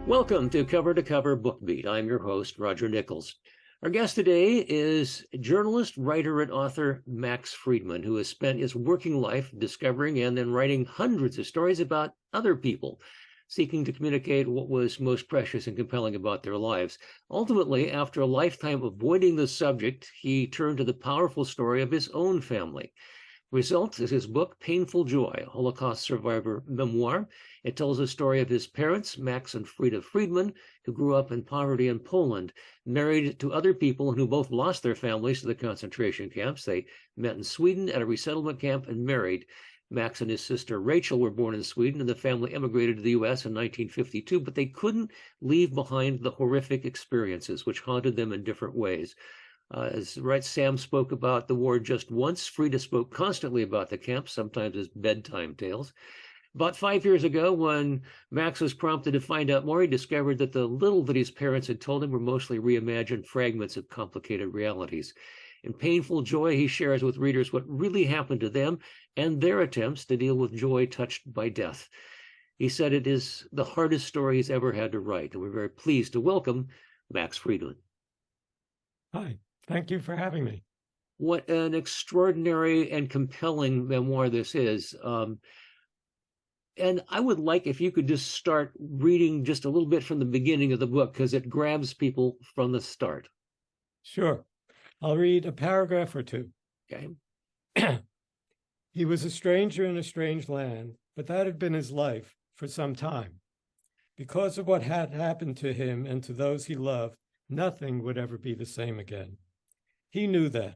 Welcome to Cover Book Beat. I'm your host, Roger Nichols. Our guest today is journalist, writer, and author Max Friedman, who has spent his working life discovering and then writing hundreds of stories about other people, seeking to communicate what was most precious and compelling about their lives. Ultimately, after a lifetime avoiding the subject, he turned to the powerful story of his own family. Result is his book, Painful Joy, a Holocaust survivor memoir. It tells the story of his parents, Max and Frida Friedman, who grew up in poverty in Poland, married to other people and who both lost their families to the concentration camps. They met in Sweden at a resettlement camp and married. Max and his sister Rachel were born in Sweden, and the family emigrated to the U.S. in 1952, but they couldn't leave behind the horrific experiences which haunted them in different ways. Sam spoke about the war just once. Frida spoke constantly about the camp, sometimes as bedtime tales. About 5 years ago, when Max was prompted to find out more, he discovered that the little that his parents had told him were mostly reimagined fragments of complicated realities. In Painful Joy, he shares with readers what really happened to them and their attempts to deal with joy touched by death. He said it is the hardest story he's ever had to write, and we're very pleased to welcome Max Friedman. Hi. Thank you for having me. What an extraordinary and compelling memoir this is. And I would like if you could just start reading just a little bit from the beginning of the book, because it grabs people from the start. Sure. I'll read a paragraph or two. Okay. He was a stranger in a strange land, but that had been his life for some time. Because of what had happened to him and to those he loved, nothing would ever be the same again. He knew that.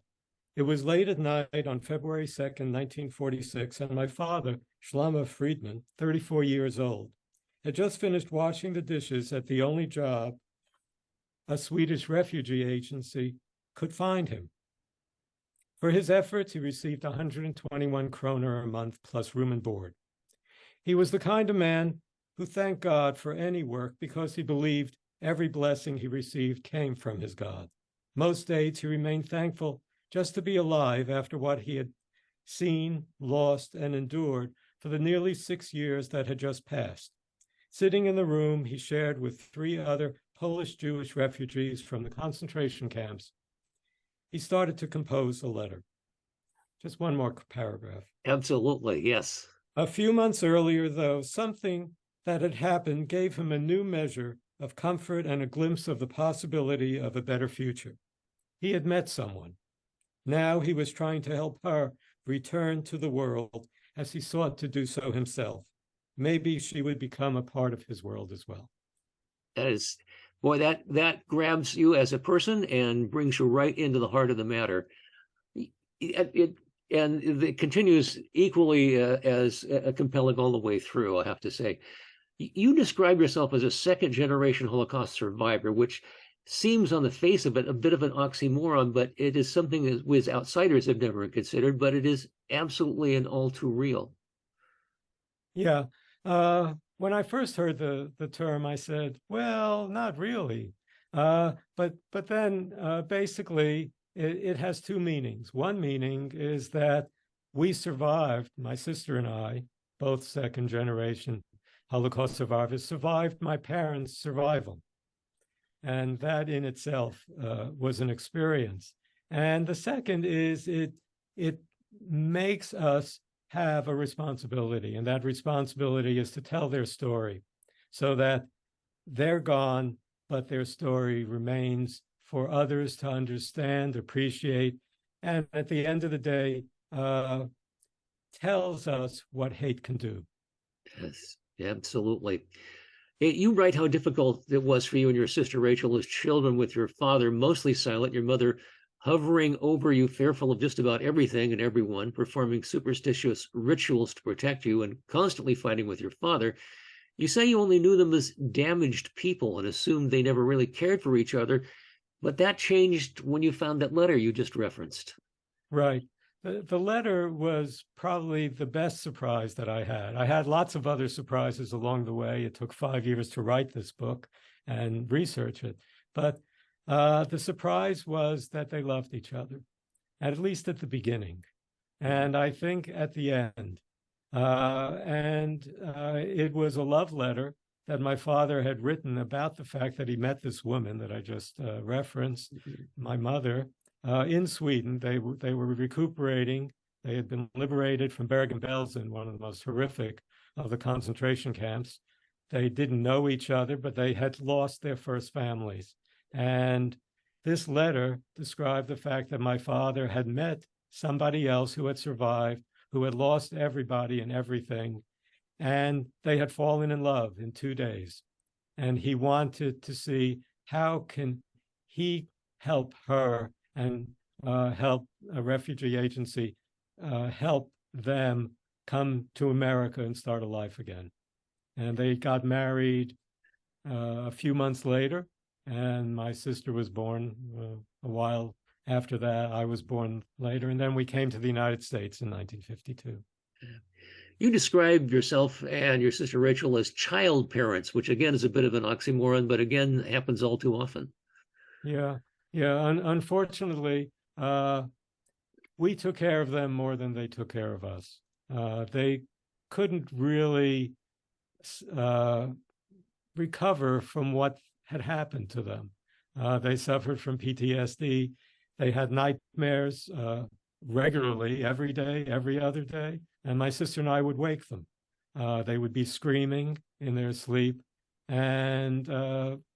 It was late at night on February 2nd, 1946, and my father, Schlammer Friedman, 34 years old, had just finished washing the dishes at the only job a Swedish refugee agency could find him. For his efforts, he received 121 kroner a month plus room and board. He was the kind of man who thanked God for any work because he believed every blessing he received came from his God. Most days he remained thankful just to be alive after what he had seen, lost, and endured for the nearly 6 years that had just passed. Sitting in the room he shared with 3 other Polish Jewish refugees from the concentration camps, he started to compose a letter. Just one more paragraph. Absolutely, yes. A few months earlier, though, something that had happened gave him a new measure of comfort and a glimpse of the possibility of a better future. He had met someone. Now he was trying to help her return to the world as he sought to do so himself. Maybe she would become a part of his world as well. That grabs you as a person and brings you right into the heart of the matter. It continues equally as compelling all the way through, I have to say. You describe yourself as a second-generation Holocaust survivor, which seems on the face of it a bit of an oxymoron, but it is something that we as outsiders have never considered, but it is absolutely and all too real. Yeah. When I first heard the term, I said, well, not really. But then basically it has 2 meanings. One meaning is that we survived, my sister and I, both second-generation Holocaust survivors, survived my parents' survival. And that in itself was an experience. And the second is it makes us have a responsibility, and that responsibility is to tell their story so that they're gone, but their story remains for others to understand, appreciate, and at the end of the day, tells us what hate can do. Yes, absolutely. You write how difficult it was for you and your sister Rachel as children, with your father mostly silent, your mother hovering over you, fearful of just about everything and everyone, performing superstitious rituals to protect you, and constantly fighting with your father. You say you only knew them as damaged people and assumed they never really cared for each other, but that changed when you found that letter you just referenced. Right. The letter was probably the best surprise that I had. I had lots of other surprises along the way. It took 5 years to write this book and research it. But the surprise was that they loved each other, at least at the beginning. And I think at the end. It was a love letter that my father had written about the fact that he met this woman that I just referenced, my mother, in Sweden. They were recuperating. They had been liberated from Bergen-Belsen, one of the most horrific of the concentration camps. They didn't know each other, but they had lost their first families. And this letter described the fact that my father had met somebody else who had survived, who had lost everybody and everything, and they had fallen in love in 2 days. And he wanted to see how can he help her and help a refugee agency help them come to America and start a life again. And they got married a few months later, and my sister was born a while after that. I was born later, and then we came to the United States in 1952. You described yourself and your sister Rachel as child parents, which again is a bit of an oxymoron, but again happens all too often. Yeah. Unfortunately, we took care of them more than they took care of us. They couldn't really recover from what had happened to them. They suffered from PTSD. They had nightmares regularly, every day, every other day. And my sister and I would wake them. They would be screaming in their sleep. And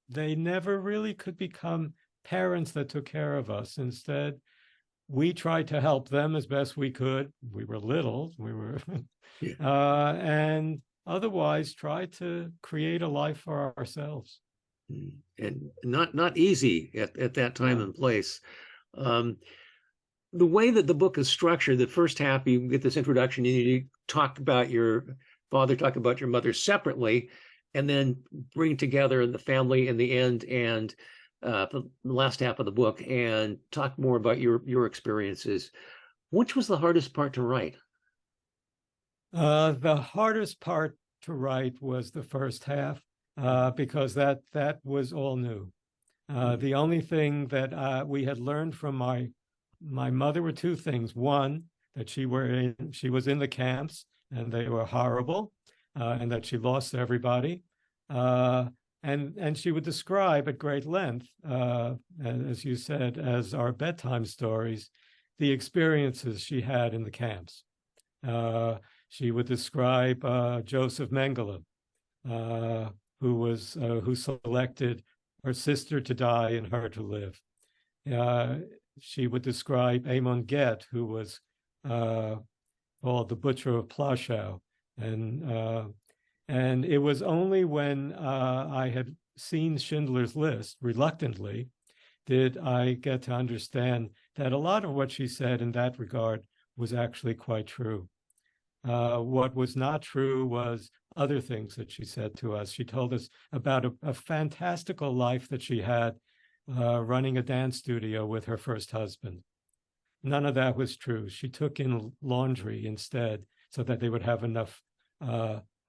they never really could become parents that took care of us. Instead, we tried to help them as best we could. We were little, and otherwise tried to create a life for ourselves. And not easy at that time and place. The way that the book is structured, the first half, you get this introduction, you talk about your father, talk about your mother separately, and then bring together the family in the end, and the last half of the book, and talk more about your experiences. Which was the hardest part to write? The hardest part to write was the first half, because that was all new. The only thing that we had learned from my mother were two things. One, that she was in the camps and they were horrible, and that she lost everybody. And she would describe at great length, as you said, as our bedtime stories, the experiences she had in the camps. She would describe Joseph Mengele, who selected her sister to die and her to live. She would describe Amon Get, who was called the Butcher of Plaszow. And it was only when I had seen Schindler's List, reluctantly, did I get to understand that a lot of what she said in that regard was actually quite true. What was not true was other things that she said to us. She told us about a fantastical life that she had running a dance studio with her first husband. None of that was true. She took in laundry instead so that they would have enough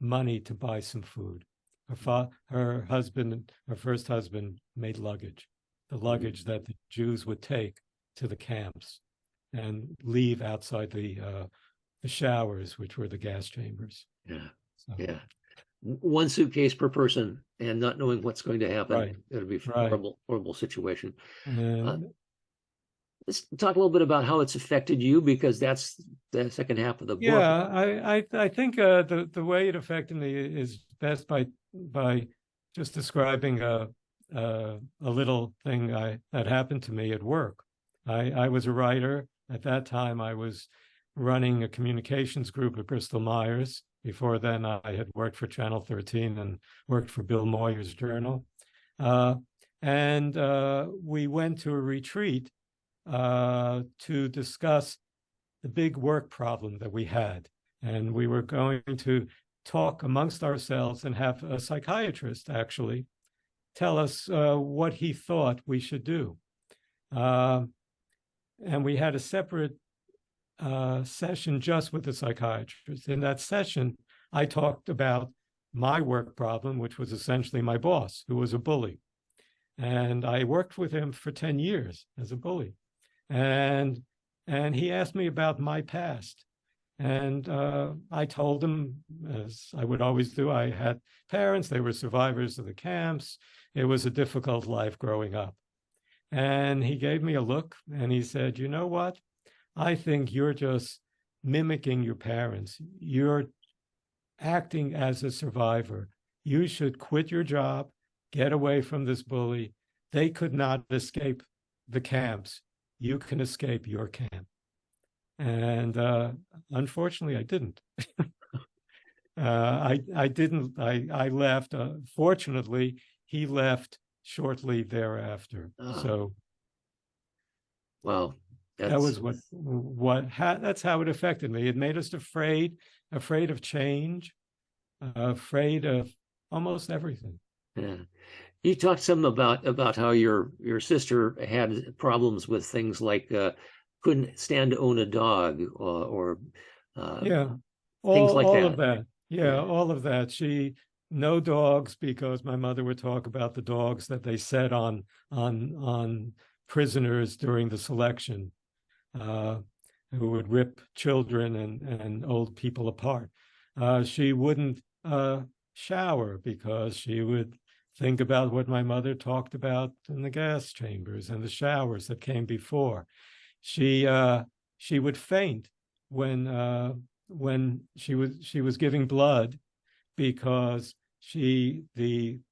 money to buy some food. Her first husband made luggage, the luggage that the Jews would take to the camps and leave outside the showers, which were the gas chambers. Yeah. One suitcase per person, and not knowing what's going to happen. Right. It would be a horrible situation. And Let's talk a little bit about how it's affected you, because that's the second half of the book. Yeah, I think the way it affected me is best by just describing a little thing that happened to me at work. I was a writer. At that time, I was running a communications group at Bristol Myers. Before then, I had worked for Channel 13 and worked for Bill Moyer's Journal. And we went to a retreat to discuss the big work problem that we had. And we were going to talk amongst ourselves and have a psychiatrist actually tell us what he thought we should do. And we had a separate session just with the psychiatrist. In that session, I talked about my work problem, which was essentially my boss, who was a bully. And I worked with him for 10 years as a bully. And he asked me about my past. And I told him, as I would always do, I had parents, they were survivors of the camps. It was a difficult life growing up. And he gave me a look and he said, you know what? I think you're just mimicking your parents. You're acting as a survivor. You should quit your job, get away from this bully. They could not escape the camps. You can escape your camp. And unfortunately, I didn't. I didn't. I left. Fortunately, he left shortly thereafter. So, wow, that was that's how it affected me. It made us afraid of change, afraid of almost everything. Yeah. You talked some about how your sister had problems with things like couldn't stand to own a dog or yeah, things like all that. of that. Yeah, all of that. No dogs, because my mother would talk about the dogs that they set on prisoners during the selection, who would rip children and old people apart. She wouldn't shower because she would think about what my mother talked about in the gas chambers and the showers that came before. She would faint when she was giving blood, because the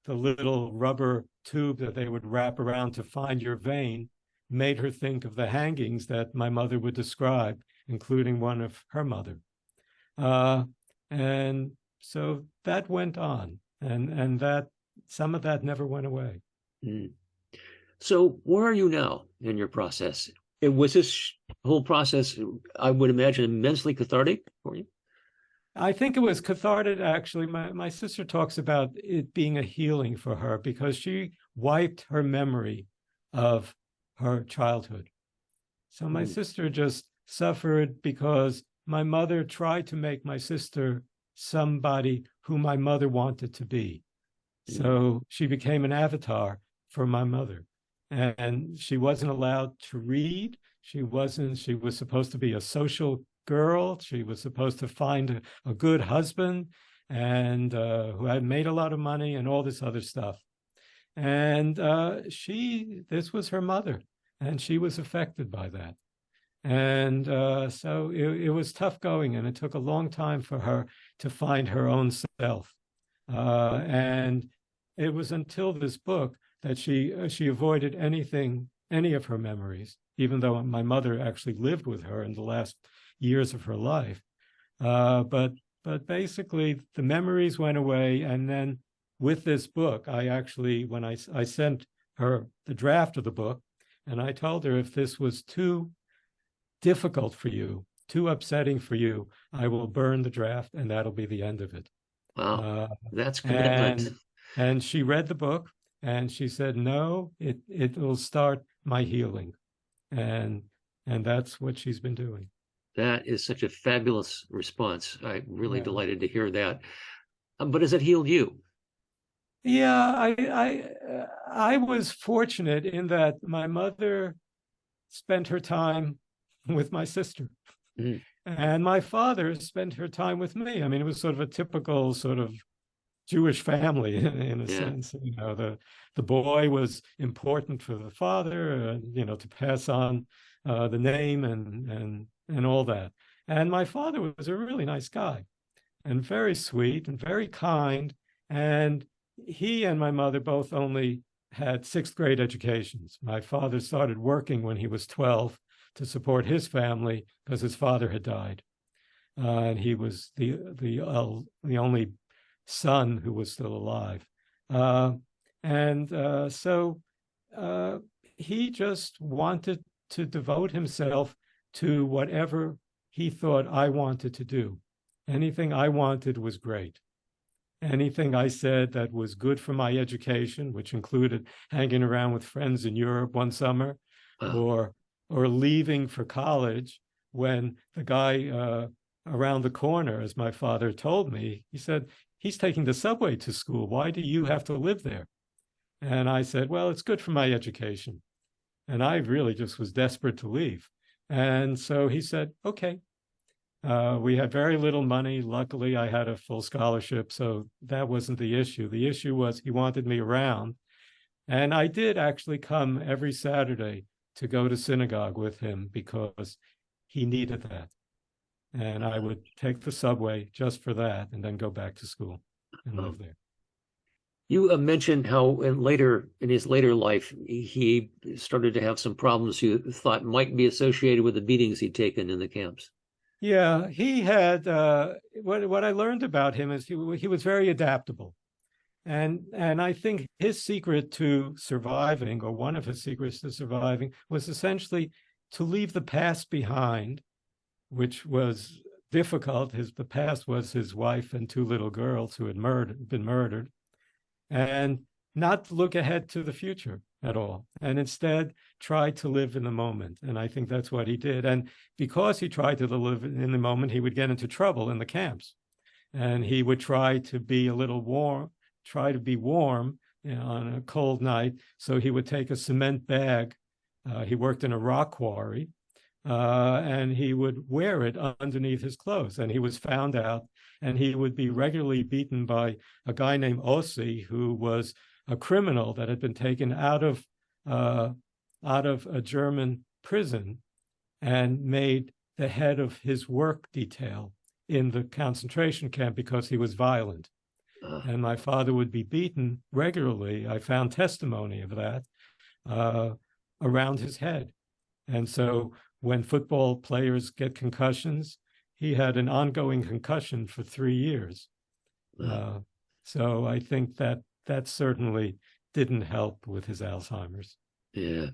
little rubber tube that they would wrap around to find your vein made her think of the hangings that my mother would describe, including one of her mother. And so that went on, and that some of that never went away. Mm. So where are you now in your process? Was this whole process, I would imagine, immensely cathartic for you? I think it was cathartic, actually. My sister talks about it being a healing for her because she wiped her memory of her childhood. So my sister just suffered because my mother tried to make my sister somebody who my mother wanted to be. So she became an avatar for my mother. And she wasn't allowed to read. She was supposed to be a social girl. She was supposed to find a good husband and who had made a lot of money and all this other stuff. And this was her mother, and she was affected by that. And so it was tough going, and it took a long time for her to find her own self. And it was until this book that she avoided any of her memories, even though my mother actually lived with her in the last years of her life. But basically, the memories went away. And then with this book, when I sent her the draft of the book, and I told her, if this was too difficult for you, too upsetting for you, I will burn the draft, and that'll be the end of it. Wow, that's commitment. And she read the book, and she said, no, it will start my healing. And that's what she's been doing. That is such a fabulous response. I'm really delighted to hear that. But has it healed you? Yeah, I was fortunate in that my mother spent her time with my sister. Mm. And my father spent her time with me. I mean, it was sort of a typical sort of Jewish family in a sense. You know, the boy was important for the father, to pass on the name and all that. And my father was a really nice guy and very sweet and very kind. And he and my mother both only had sixth grade educations. My father started working when he was 12 to support his family because his father had died. And he was the only son who was still alive. So he just wanted to devote himself to whatever he thought I wanted to do. Anything I wanted was great. Anything I said that was good for my education, which included hanging around with friends in Europe one summer, or leaving for college, when the guy around the corner, as my father told me, he said, he's taking the subway to school. Why do you have to live there? And I said, well, it's good for my education. And I really just was desperate to leave. And so he said, okay. We had very little money. Luckily, I had a full scholarship, so that wasn't the issue. The issue was he wanted me around. And I did actually come every Saturday to go to synagogue with him because he needed that. And I would take the subway just for that and then go back to school and live there. You mentioned how in his later life, he started to have some problems you thought might be associated with the beatings he'd taken in the camps. Yeah, he had, what I learned about him is he was very adaptable. And I think his secret to surviving, or one of his secrets to surviving, was essentially to leave the past behind, which was difficult. The past was his wife and two little girls who had been murdered, and not look ahead to the future at all, and instead try to live in the moment. And I think that's what he did. And because he tried to live in the moment, he would get into trouble in the camps, and he would try to be a little warm, on a cold night. So he would take a cement bag. He worked in a rock quarry, and he would wear it underneath his clothes. And he was found out, and he would be regularly beaten by a guy named Ossi, who was a criminal that had been taken out of a German prison and made the head of his work detail in the concentration camp because he was violent. And my father would be beaten regularly. I found testimony of that around his head. And so when football players get concussions, he had an ongoing concussion for 3 years. So I think that certainly didn't help with his Alzheimer's. Yeah,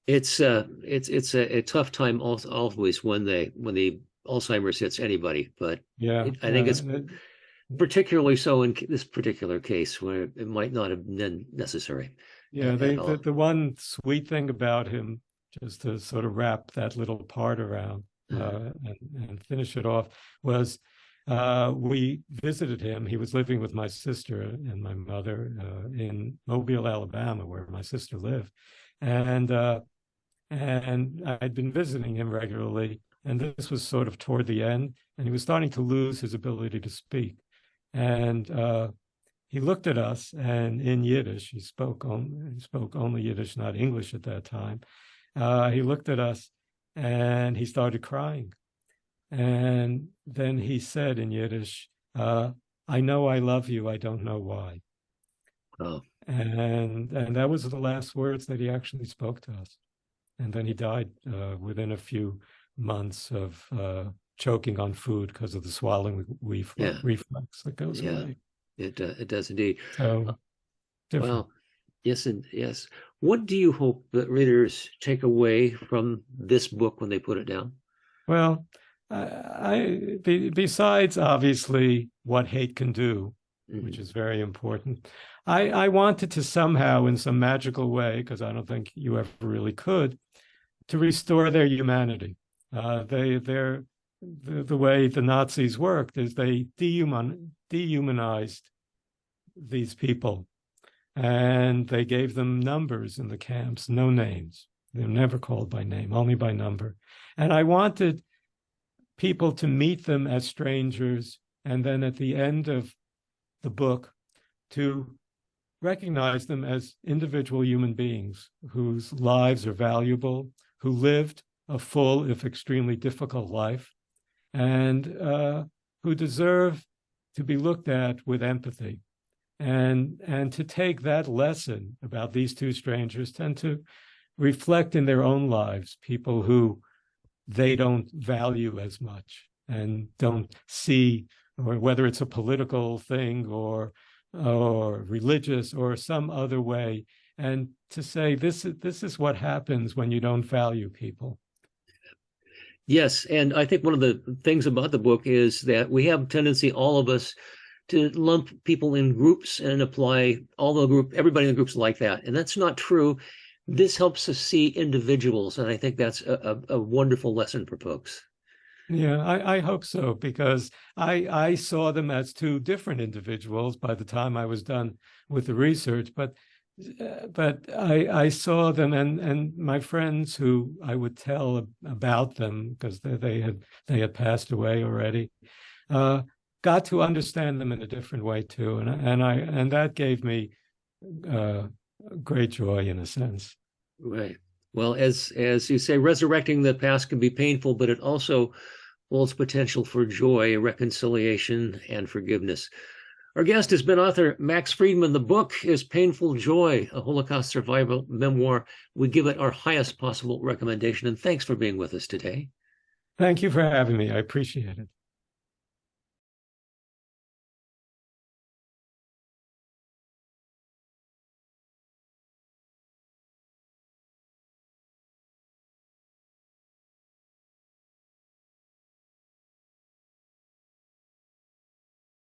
it's a tough time always when the Alzheimer's hits anybody. But yeah, I think it's particularly so in this particular case where it might not have been necessary. Yeah, the one sweet thing about him, just to sort of wrap that little part around and finish it off, was we visited him. He was living with my sister and my mother in Mobile, Alabama, where my sister lived. And I'd been visiting him regularly. And this was sort of toward the end, and he was starting to lose his ability to speak. And he looked at us, and in Yiddish, he spoke only Yiddish, not English at that time. He looked at us, and he started crying. And then he said in Yiddish, "I know I love you. I don't know why." Oh. And that was the last words that he actually spoke to us. And then he died within a few months of choking on food because of the swallowing reflex that goes away. It does indeed. So, well, yes, and yes. What do you hope that readers take away from this book when they put it down? Well, besides obviously what hate can do, which is very important, I wanted to somehow, in some magical way, because I don't think you ever really could, to restore their humanity. The way the Nazis worked is they dehumanized these people, and they gave them numbers in the camps, no names. They were never called by name, only by number. And I wanted people to meet them as strangers, and then at the end of the book to recognize them as individual human beings whose lives are valuable, who lived a full, if extremely difficult life, and who deserve to be looked at with empathy. And to take that lesson about these two strangers and to reflect in their own lives people who they don't value as much and don't see, or whether it's a political thing or religious or some other way, and to say this is what happens when you don't value people. Yes, and I think one of the things about the book is that we have a tendency, all of us, to lump people in groups and apply everybody in the groups like that, and that's not true. This helps us see individuals, and I think that's a wonderful lesson for folks. Yeah, I hope so, because I saw them as two different individuals by the time I was done with the research, but but I saw them, and my friends who I would tell about them because they had passed away already, got to understand them in a different way too, and that gave me great joy in a sense. Right. Well, as you say, resurrecting the past can be painful, but it also holds potential for joy, reconciliation, and forgiveness. Our guest has been author Max Friedman. The book is Painful Joy, a Holocaust survival memoir. We give it our highest possible recommendation. And thanks for being with us today. Thank you for having me. I appreciate it.